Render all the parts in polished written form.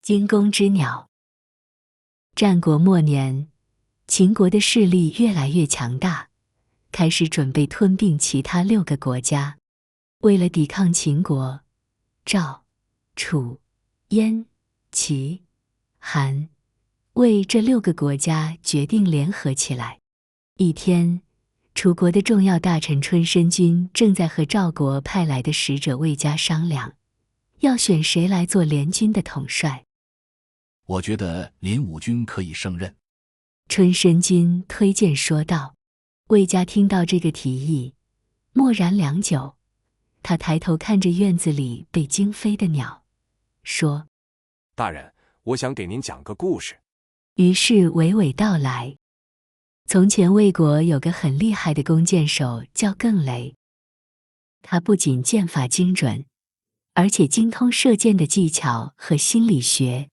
惊弓之鸟。战国末年，秦国的势力越来越强大，开始准备吞并其他6个国家。为了抵抗秦国，赵、楚、燕、齐、韩、魏这6个国家决定联合起来。一天，楚国的重要大臣春申君正在和赵国派来的使者魏家商量，要选谁来做联军的统帅。我觉得林武君可以胜任。春申君推荐说道。魏家听到这个提议，默然良久，他抬头看着院子里被惊飞的鸟，说：大人，我想给您讲个故事。于是娓娓道来。从前魏国有个很厉害的弓箭手叫更雷，他不仅箭法精准，而且精通射箭的技巧和心理学。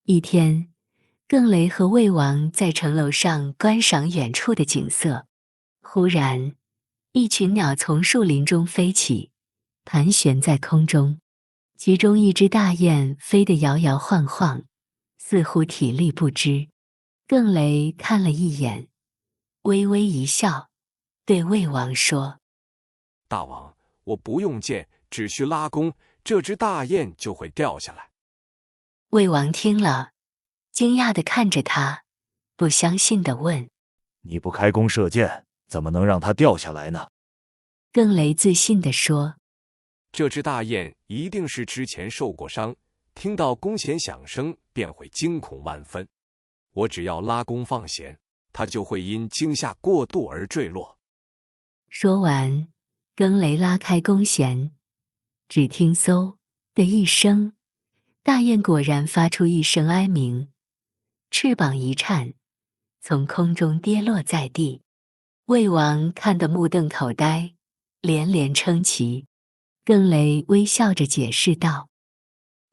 一天，更雷和魏王在城楼上观赏远处的景色，忽然，一群鸟从树林中飞起，盘旋在空中。其中一只大雁飞得摇摇晃晃，似乎体力不支。更雷看了一眼，微微一笑，对魏王说：大王，我不用箭，只需拉弓，这只大雁就会掉下来。魏王听了，惊讶地看着他，不相信地问：你不开弓射箭，怎么能让它掉下来呢？更雷自信地说：这只大雁一定是之前受过伤，听到弓弦响声便会惊恐万分。我只要拉弓放弦，它就会因惊吓过度而坠落。说完，更雷拉开弓弦，只听嗖的一声，大雁果然发出一声哀鸣，翅膀一颤，从空中跌落在地。魏王看得目瞪口呆，连连称奇。更雷微笑着解释道：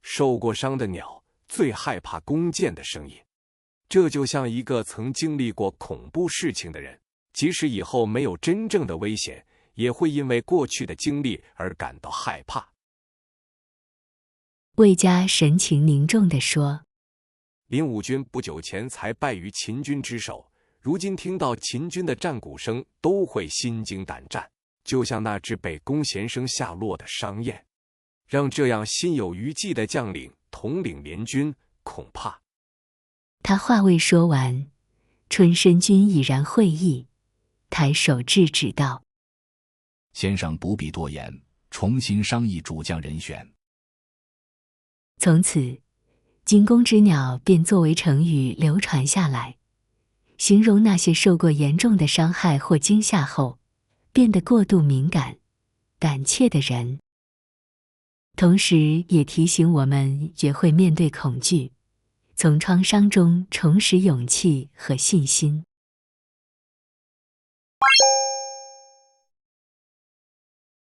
受过伤的鸟最害怕弓箭的声音，这就像一个曾经历过恐怖事情的人，即使以后没有真正的危险，也会因为过去的经历而感到害怕。魏家神情凝重地说：林武君不久前才败于秦军之手，如今听到秦军的战鼓声都会心惊胆战，就像那只被弓弦声下落的商雁。让这样心有余悸的将领统领联军，恐怕……他话未说完，春申君已然会意，抬手制止道：先生不必多言，重新商议主将人选。从此，惊弓之鸟便作为成语流传下来，形容那些受过严重的伤害或惊吓后变得过度敏感、胆怯的人。同时也提醒我们学会面对恐惧，从创伤中重拾勇气和信心。